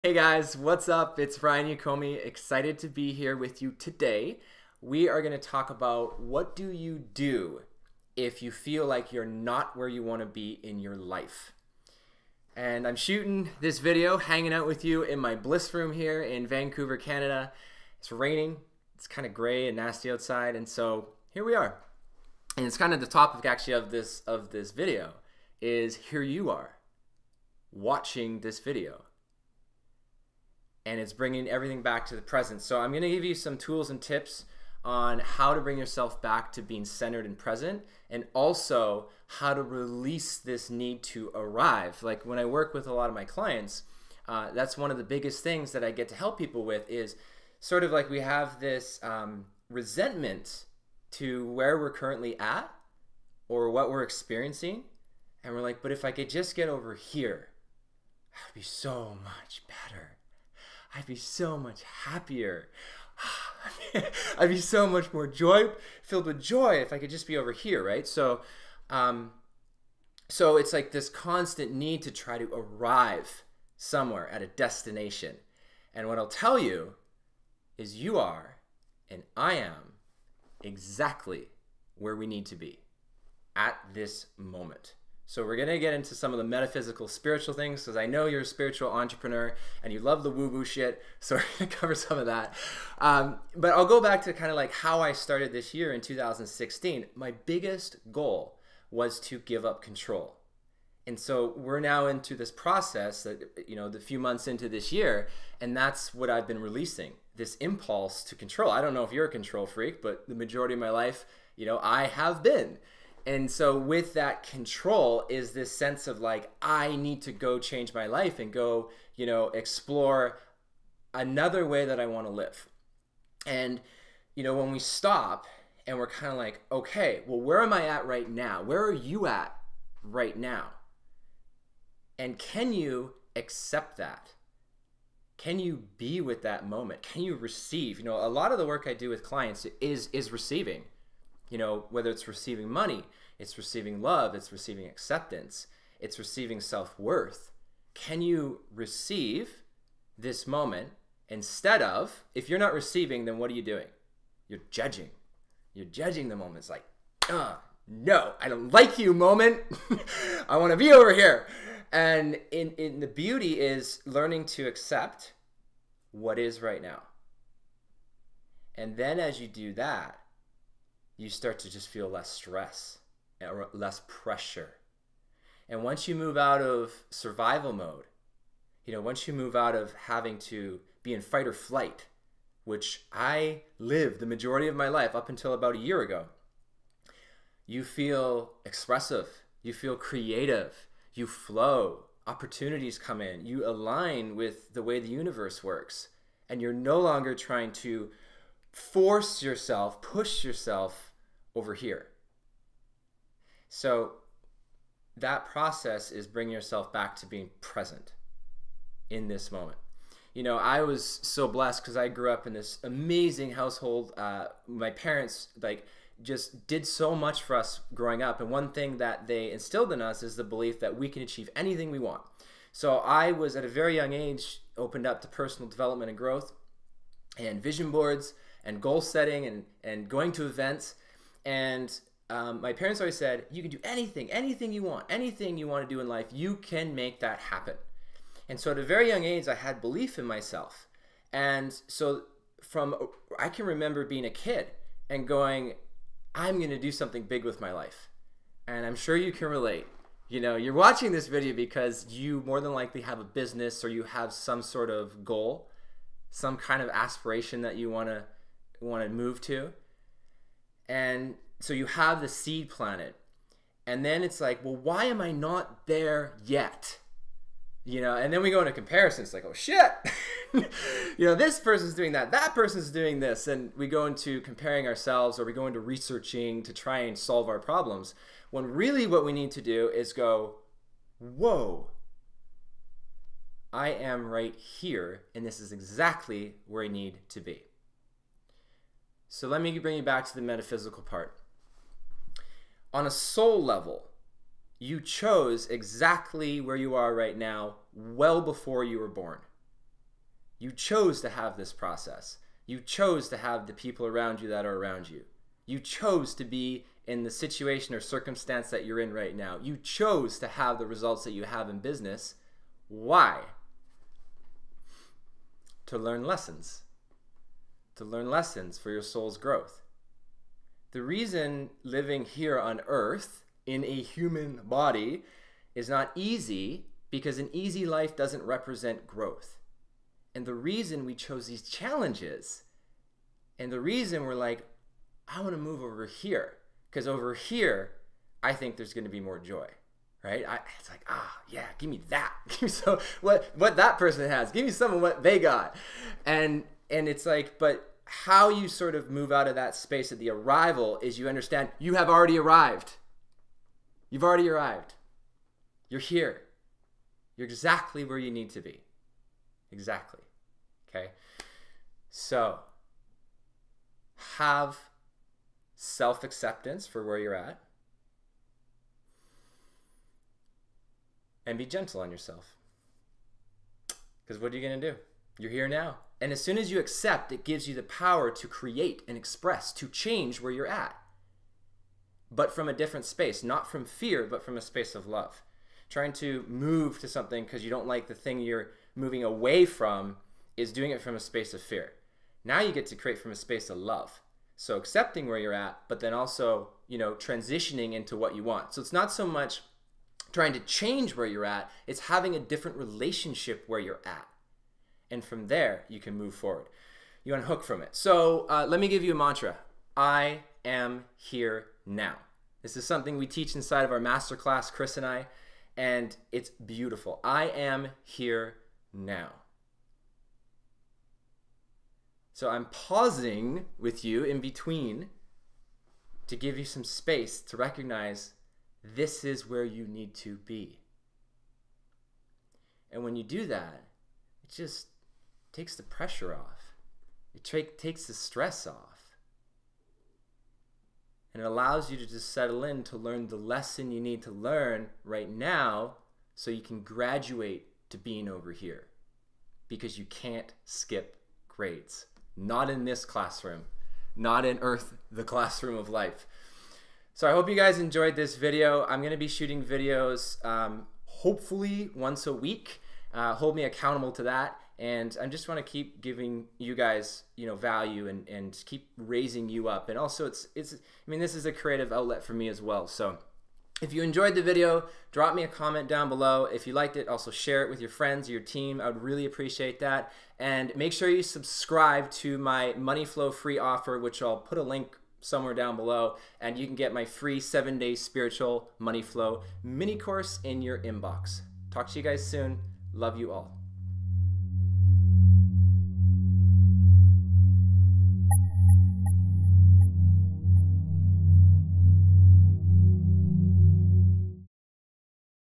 Hey guys, what's up? It's Ryan Yokome, excited to be here with you today. We are going to talk about what do you do if you feel like you're not where you want to be in your life. And I'm shooting this video, hanging out with you in my bliss room here in Vancouver, Canada. It's raining, it's kind of gray and nasty outside, and so here we are. And it's kind of the topic actually of this video is here you are watching this video. And it's bringing everything back to the present. So I'm going to give you some tools and tips on how to bring yourself back to being centered and present, and also how to release this need to arrive. Like when I work with a lot of my clients, that's one of the biggest things that I get to help people with is sort of like we have this resentment to where we're currently at or what we're experiencing. And we're like, but if I could just get over here, that would be so much better. I'd be so much happier. I'd be so much more filled with joy if I could just be over here, right? So it's like this constant need to try to arrive somewhere at a destination. And what I'll tell you is you are, and I am, exactly where we need to be at this moment. So we're going to get into some of the metaphysical, spiritual things because I know you're a spiritual entrepreneur and you love the woo-woo shit. So we're going to cover some of that. But I'll go back to kind of like how I started this year in 2016. My biggest goal was to give up control. And so we're now into this process that, the few months into this year, and that's what I've been releasing, this impulse to control. I don't know if you're a control freak, but the majority of my life, I have been. And so with that control is this sense of like, I need to go change my life and go, explore another way that I want to live. And, when we stop and we're kind of like, okay, well, where am I at right now? Where are you at right now? And can you accept that? Can you be with that moment? Can you receive? A lot of the work I do with clients is receiving. Whether it's receiving money, it's receiving love, it's receiving acceptance, it's receiving self-worth. Can you receive this moment instead of, if you're not receiving, then what are you doing? You're judging. You're judging the moment. It's like, no, I don't like you, moment. I want to be over here. And in the beauty is learning to accept what is right now. And then as you do that, you start to just feel less stress or less pressure. And once you move out of survival mode, once you move out of having to be in fight or flight, which I lived the majority of my life up until about a year ago, you feel expressive, you feel creative, you flow, opportunities come in, you align with the way the universe works, and you're no longer trying to force yourself, push yourself over here. So that process is bringing yourself back to being present in this moment. I was so blessed because I grew up in this amazing household. My parents just did so much for us growing up, and one thing that they instilled in us is the belief that we can achieve anything we want. So I was at a very young age opened up to personal development and growth and vision boards and goal setting and going to events. And my parents always said, you can do anything you want to do in life, you can make that happen. And so at a very young age, I had belief in myself. And so I can remember being a kid and going, I'm going to do something big with my life. And I'm sure you can relate. You're watching this video because you more than likely have a business or you have some sort of goal, some kind of aspiration that you want to move to. And so you have the seed planted. And then it's like, well, why am I not there yet? And then we go into comparison. It's like, oh shit, this person's doing that person's doing this. And we go into comparing ourselves, or we go into researching to try and solve our problems. When really what we need to do is go, whoa, I am right here. And this is exactly where I need to be. So let me bring you back to the metaphysical part. On a soul level, you chose exactly where you are right now well before you were born. You chose to have this process. You chose to have the people around you that are around you. You chose to be in the situation or circumstance that you're in right now. You chose to have the results that you have in business. Why? To learn lessons. To learn lessons for your soul's growth. The reason living here on earth in a human body is not easy, because an easy life doesn't represent growth. And the reason we chose these challenges, and the reason we're like, I want to move over here, because over here, I think there's going to be more joy, right? It's like, yeah, give me that. Give me some, what that person has. Give me some of what they got. And it's like, but how you sort of move out of that space at the arrival is you understand you have already arrived. You've already arrived. You're here. You're exactly where you need to be. Exactly. Okay? So, have self-acceptance for where you're at. And be gentle on yourself. Because what are you going to do? You're here now. And as soon as you accept, it gives you the power to create and express, to change where you're at. But from a different space, not from fear, but from a space of love. Trying to move to something because you don't like the thing you're moving away from is doing it from a space of fear. Now you get to create from a space of love. So accepting where you're at, but then also, transitioning into what you want. So it's not so much trying to change where you're at, it's having a different relationship where you're at. And from there, you can move forward. You unhook from it. So let me give you a mantra. I am here now. This is something we teach inside of our masterclass, Chris and I, and it's beautiful. I am here now. So I'm pausing with you in between to give you some space to recognize this is where you need to be. And when you do that, it just takes the pressure off. It takes the stress off. And it allows you to just settle in to learn the lesson you need to learn right now so you can graduate to being over here. Because you can't skip grades. Not in this classroom. Not in Earth, the classroom of life. So I hope you guys enjoyed this video. I'm going to be shooting videos hopefully once a week. Hold me accountable to that. And I just want to keep giving you guys, value and keep raising you up. And also this is a creative outlet for me as well. So if you enjoyed the video, drop me a comment down below. If you liked it, also share it with your friends, your team. I would really appreciate that. And make sure you subscribe to my Money Flow free offer, which I'll put a link somewhere down below. And you can get my free 7-day spiritual Money Flow mini course in your inbox. Talk to you guys soon. Love you all.